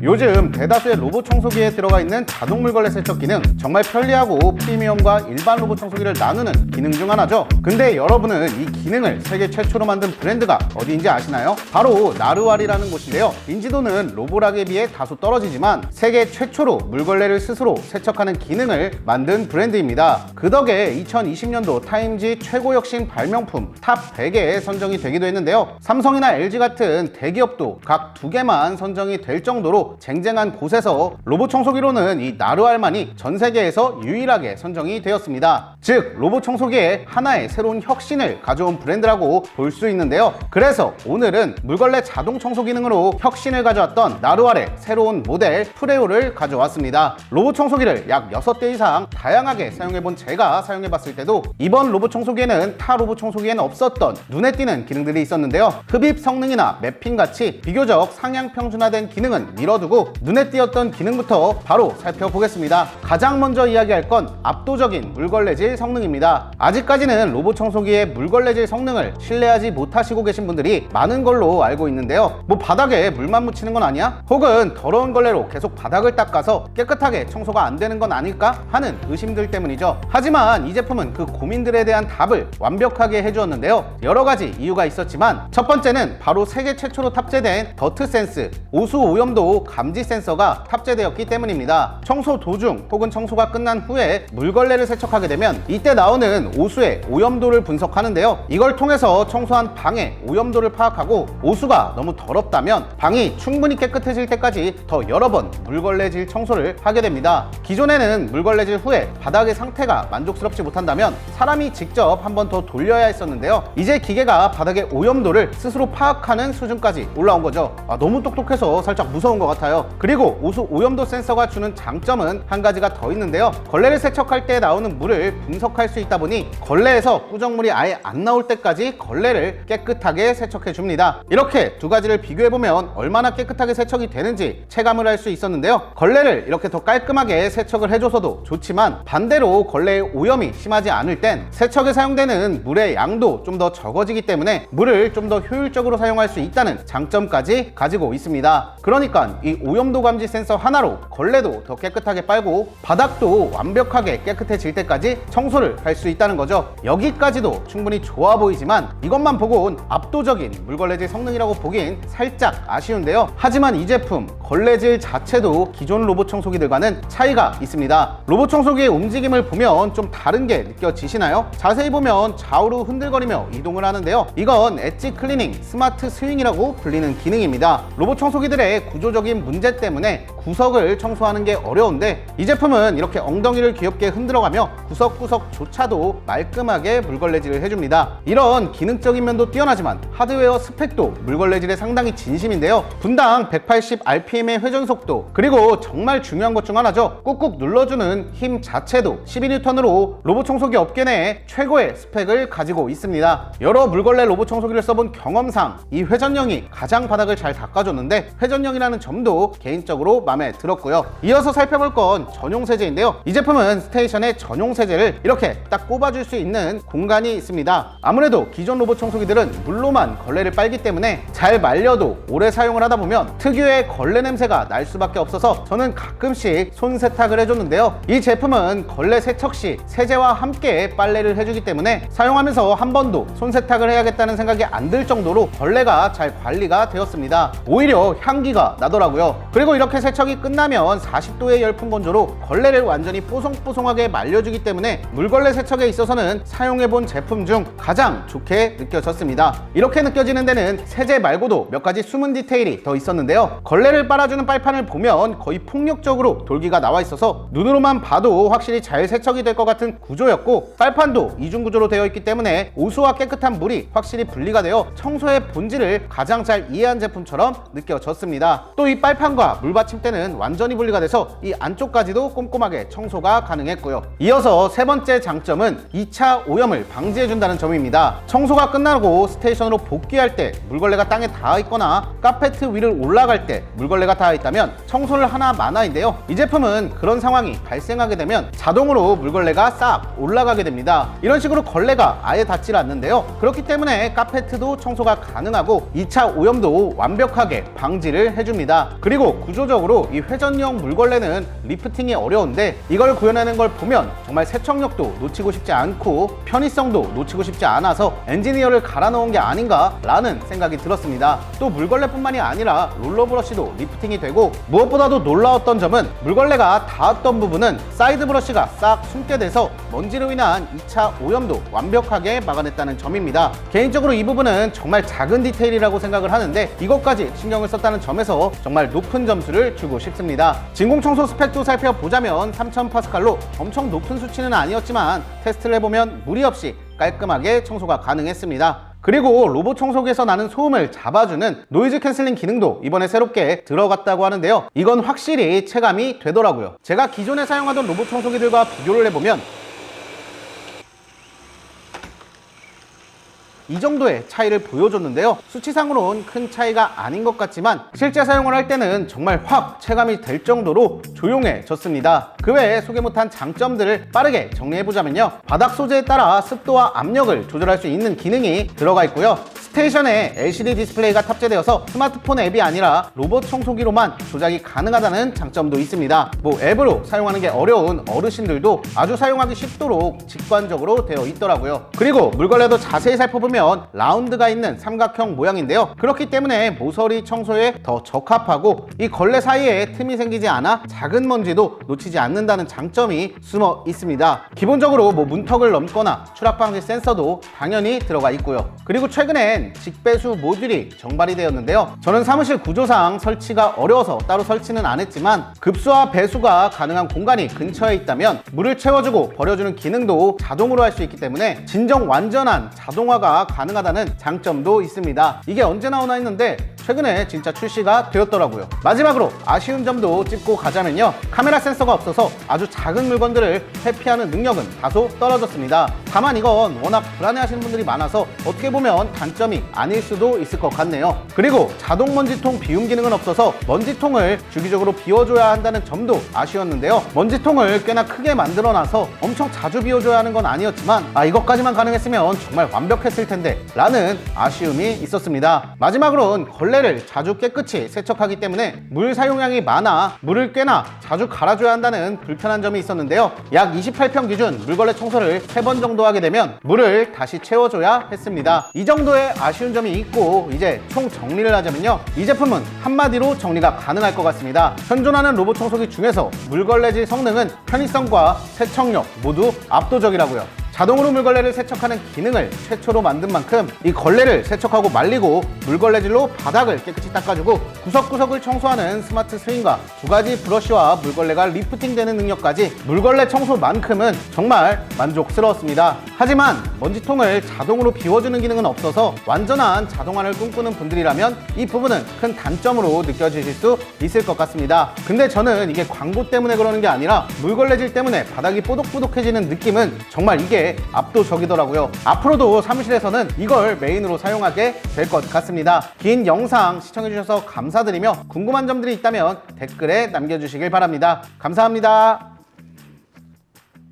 요즘 대다수의 로봇 청소기에 들어가 있는 자동 물걸레 세척 기능, 정말 편리하고 프리미엄과 일반 로봇 청소기를 나누는 기능 중 하나죠. 근데 여러분은 이 기능을 세계 최초로 만든 브랜드가 어디인지 아시나요? 바로 나르왈이라는 곳인데요. 인지도는 로보락에 비해 다소 떨어지지만 세계 최초로 물걸레를 스스로 세척하는 기능을 만든 브랜드입니다. 그 덕에 2020년도 타임지 최고 혁신 발명품 탑 100에 선정이 되기도 했는데요. 삼성이나 LG 같은 대기업도 각 2개만 선정이 될 정도로 쟁쟁한 곳에서 로봇 청소기로는 이 나르왈만이 전 세계에서 유일하게 선정이 되었습니다. 즉 로봇 청소기에 하나의 새로운 혁신을 가져온 브랜드라고 볼 수 있는데요. 그래서 오늘은 물걸레 자동 청소 기능으로 혁신을 가져왔던 나르왈의 새로운 모델 프레오를 가져왔습니다. 로봇 청소기를 약 6대 이상 다양하게 사용해본 제가 사용해봤을 때도 이번 로봇 청소기에는 타 로봇 청소기에는 없었던 눈에 띄는 기능들이 있었는데요. 흡입 성능이나 매핑같이 비교적 상향 평준화된 기능은 밀어두고 눈에 띄었던 기능부터 바로 살펴보겠습니다. 가장 먼저 이야기할 건 압도적인 물걸레질 성능입니다. 아직까지는 로봇 청소기의 물걸레질 성능을 신뢰하지 못하시고 계신 분들이 많은 걸로 알고 있는데요. 뭐 바닥에 물만 묻히는 건 아니야? 혹은 더러운 걸레로 계속 바닥을 닦아서 깨끗하게 청소가 안 되는 건 아닐까 하는 의심들 때문이죠. 하지만 이 제품은 그 고민들에 대한 답을 완벽하게 해주었는데요. 여러 가지 이유가 있었지만 첫 번째는 바로 세계 최초로 탑재된 더트 센스, 오수 오염도 감지 센서가 탑재되었기 때문입니다. 청소 도중 혹은 청소가 끝난 후에 물걸레를 세척하게 되면 이때 나오는 오수의 오염도를 분석하는데요. 이걸 통해서 청소한 방의 오염도를 파악하고 오수가 너무 더럽다면 방이 충분히 깨끗해질 때까지 더 여러 번 물걸레질 청소를 하게 됩니다. 기존에는 물걸레질 후에 바닥의 상태가 만족스럽지 못한다면 사람이 직접 한 번 더 돌려야 했었는데요. 이제 기계가 바닥의 오염도를 스스로 파악하는 수준까지 올라온 거죠. 너무 똑똑해서 살짝 무서운 것 같아요. 그리고 오수 오염도 센서가 주는 장점은 한 가지가 더 있는데요. 걸레를 세척할 때 나오는 물을 분석할 수 있다 보니 걸레에서 꾸정물이 아예 안 나올 때까지 걸레를 깨끗하게 세척해 줍니다. 이렇게 두 가지를 비교해보면 얼마나 깨끗하게 세척이 되는지 체감을 할 수 있었는데요. 걸레를 이렇게 더 깔끔하게 세척을 해줘서도 좋지만 반대로 걸레의 오염이 심하지 않을 땐 세척에 사용되는 물의 양도 좀 더 적어지기 때문에 물을 좀 더 효율적으로 사용할 수 있다는 장점까지 가지고 있습니다. 그러니까 이 오염도 감지 센서 하나로 걸레도 더 깨끗하게 빨고 바닥도 완벽하게 깨끗해질 때까지 청소를 할 수 있다는 거죠. 여기까지도 충분히 좋아 보이지만 이것만 보고는 압도적인 물걸레질 성능이라고 보긴 살짝 아쉬운데요. 하지만 이 제품 걸레질 자체도 기존 로봇 청소기들과는 차이가 있습니다. 로봇 청소기의 움직임을 보면 좀 다른 게 느껴지시나요? 자세히 보면 좌우로 흔들거리며 이동을 하는데요. 이건 엣지 클리닝 스마트 스윙이라고 불리는 기능입니다. 로봇 청소기들의 구조적인 문제 때문에 구석을 청소하는 게 어려운데 이 제품은 이렇게 엉덩이를 귀엽게 흔들어가며 구석구석조차도 말끔하게 물걸레질을 해줍니다. 이런 기능적인 면도 뛰어나지만 하드웨어 스펙도 물걸레질에 상당히 진심인데요. 분당 180rpm의 회전 속도, 그리고 정말 중요한 것 중 하나죠. 꾹꾹 눌러주는 힘 자체도 12N으로 로봇 청소기 업계 내에 최고의 스펙을 가지고 있습니다. 여러 물걸레 로봇 청소기를 써본 경험상 이 회전형이 가장 바닥을 잘 닦아줬는데 회전형이라는 점도 개인적으로 마음에 들었고요. 이어서 살펴볼 건 전용 세제인데요. 이 제품은 스테이션에 전용 세제를 이렇게 딱 꼽아줄 수 있는 공간이 있습니다. 아무래도 기존 로봇 청소기들은 물로만 걸레를 빨기 때문에 잘 말려도 오래 사용을 하다 보면 특유의 걸레 냄새가 날 수밖에 없어서 저는 가끔씩 손 세탁을 해줬는데요. 이 제품은 걸레 세척 시 세제와 함께 빨래를 해주기 때문에 사용하면서 한 번도 손 세탁을 해야겠다는 생각이 안 들 정도로 걸레가 잘 관리가 되었습니다. 오히려 향기가 나더라고요. 그리고 이렇게 세척이 끝나면 40도의 열풍 건조로 걸레를 완전히 뽀송뽀송하게 말려주기 때문에 물걸레 세척에 있어서는 사용해본 제품 중 가장 좋게 느껴졌습니다. 이렇게 느껴지는 데는 세제 말고도 몇 가지 숨은 디테일이 더 있었는데요. 걸레를 빨아주는 빨판을 보면 거의 폭력적으로 돌기가 나와 있어서 눈으로만 봐도 확실히 잘 세척이 될 것 같은 구조였고, 빨판도 이중구조로 되어 있기 때문에 오수와 깨끗한 물이 확실히 분리가 되어 청소의 본질을 가장 잘 이해한 제품처럼 느껴졌습니다. 또 이 빨판과 물 받침대는 완전히 분리가 돼서 이 안쪽까지도 꼼꼼하게 청소가 가능했고요. 이어서 세 번째 장점은 2차 오염을 방지해준다는 점입니다. 청소가 끝나고 스테이션으로 복귀할 때 물걸레가 땅에 닿아 있거나 카페트 위를 올라갈 때 물걸레가 닿아 있다면 청소를 하나 마나인데요. 이 제품은 그런 상황이 발생하게 되면 자동으로 물걸레가 싹 올라가게 됩니다. 이런 식으로 걸레가 아예 닿지 않는데요. 그렇기 때문에 카페트도 청소가 가능하고 2차 오염도 완벽하게 방지를 해줍니다. 있습니다. 그리고 구조적으로 이 회전형 물걸레는 리프팅이 어려운데 이걸 구현하는 걸 보면 정말 세척력도 놓치고 싶지 않고 편의성도 놓치고 싶지 않아서 엔지니어를 갈아 넣은 게 아닌가 라는 생각이 들었습니다. 또 물걸레뿐만이 아니라 롤러브러쉬도 리프팅이 되고 무엇보다도 놀라웠던 점은 물걸레가 닿았던 부분은 사이드 브러쉬가 싹 숨게 돼서 먼지로 인한 2차 오염도 완벽하게 막아냈다는 점입니다. 개인적으로 이 부분은 정말 작은 디테일이라고 생각을 하는데 이것까지 신경을 썼다는 점에서 정말 높은 점수를 주고 싶습니다. 진공청소 스펙도 살펴보자면 3000파스칼로 엄청 높은 수치는 아니었지만 테스트를 해보면 무리 없이 깔끔하게 청소가 가능했습니다. 그리고 로봇 청소기에서 나는 소음을 잡아주는 노이즈 캔슬링 기능도 이번에 새롭게 들어갔다고 하는데요. 이건 확실히 체감이 되더라고요. 제가 기존에 사용하던 로봇 청소기들과 비교를 해보면 이 정도의 차이를 보여줬는데요. 수치상으로는 큰 차이가 아닌 것 같지만 실제 사용을 할 때는 정말 확 체감이 될 정도로 조용해졌습니다. 그 외에 소개 못한 장점들을 빠르게 정리해보자면요. 바닥 소재에 따라 습도와 압력을 조절할 수 있는 기능이 들어가 있고요. 스테이션에 LCD 디스플레이가 탑재되어서 스마트폰 앱이 아니라 로봇 청소기로만 조작이 가능하다는 장점도 있습니다. 앱으로 사용하는 게 어려운 어르신들도 아주 사용하기 쉽도록 직관적으로 되어 있더라고요. 그리고 물걸레도 자세히 살펴보면 라운드가 있는 삼각형 모양인데요. 그렇기 때문에 모서리 청소에 더 적합하고 이 걸레 사이에 틈이 생기지 않아 작은 먼지도 놓치지 않는다는 장점이 숨어 있습니다. 기본적으로 문턱을 넘거나 추락 방지 센서도 당연히 들어가 있고요. 그리고 최근엔 직배수 모듈이 정발이 되었는데요. 저는 사무실 구조상 설치가 어려워서 따로 설치는 안 했지만 급수와 배수가 가능한 공간이 근처에 있다면 물을 채워주고 버려주는 기능도 자동으로 할 수 있기 때문에 진정 완전한 자동화가 가능하다는 장점도 있습니다. 이게 언제 나오나 했는데 최근에 진짜 출시가 되었더라고요. 마지막으로 아쉬운 점도 짚고 가자면요. 카메라 센서가 없어서 아주 작은 물건들을 회피하는 능력은 다소 떨어졌습니다. 다만 이건 워낙 불안해하시는 분들이 많아서 어떻게 보면 단점이 아닐 수도 있을 것 같네요. 그리고 자동 먼지통 비움 기능은 없어서 먼지통을 주기적으로 비워줘야 한다는 점도 아쉬웠는데요. 먼지통을 꽤나 크게 만들어놔서 엄청 자주 비워줘야 하는 건 아니었지만 이것까지만 가능했으면 정말 완벽했을 텐데 라는 아쉬움이 있었습니다. 마지막으로는 걸레를 자주 깨끗이 세척하기 때문에 물 사용량이 많아 물을 꽤나 자주 갈아줘야 한다는 불편한 점이 있었는데요. 약 28평 기준 물걸레 청소를 3번 정도 하게 되면 물을 다시 채워줘야 했습니다. 이 정도의 아쉬운 점이 있고 이제 총 정리를 하자면요. 이 제품은 한마디로 정리가 가능할 것 같습니다. 현존하는 로봇 청소기 중에서 물걸레질 성능은 편의성과 세척력 모두 압도적이라고요. 자동으로 물걸레를 세척하는 기능을 최초로 만든 만큼 이 걸레를 세척하고 말리고 물걸레질로 바닥을 깨끗이 닦아주고 구석구석을 청소하는 스마트 스윙과 2가지 브러쉬와 물걸레가 리프팅되는 능력까지 물걸레 청소만큼은 정말 만족스러웠습니다. 하지만 먼지통을 자동으로 비워주는 기능은 없어서 완전한 자동화를 꿈꾸는 분들이라면 이 부분은 큰 단점으로 느껴지실 수 있을 것 같습니다. 근데 저는 이게 광고 때문에 그러는 게 아니라 물걸레질 때문에 바닥이 뽀독뽀독해지는 느낌은 정말 이게 압도적이더라고요. 앞으로도 사무실에서는 이걸 메인으로 사용하게 될 것 같습니다. 긴 영상 시청해주셔서 감사드리며 궁금한 점들이 있다면 댓글에 남겨주시길 바랍니다. 감사합니다.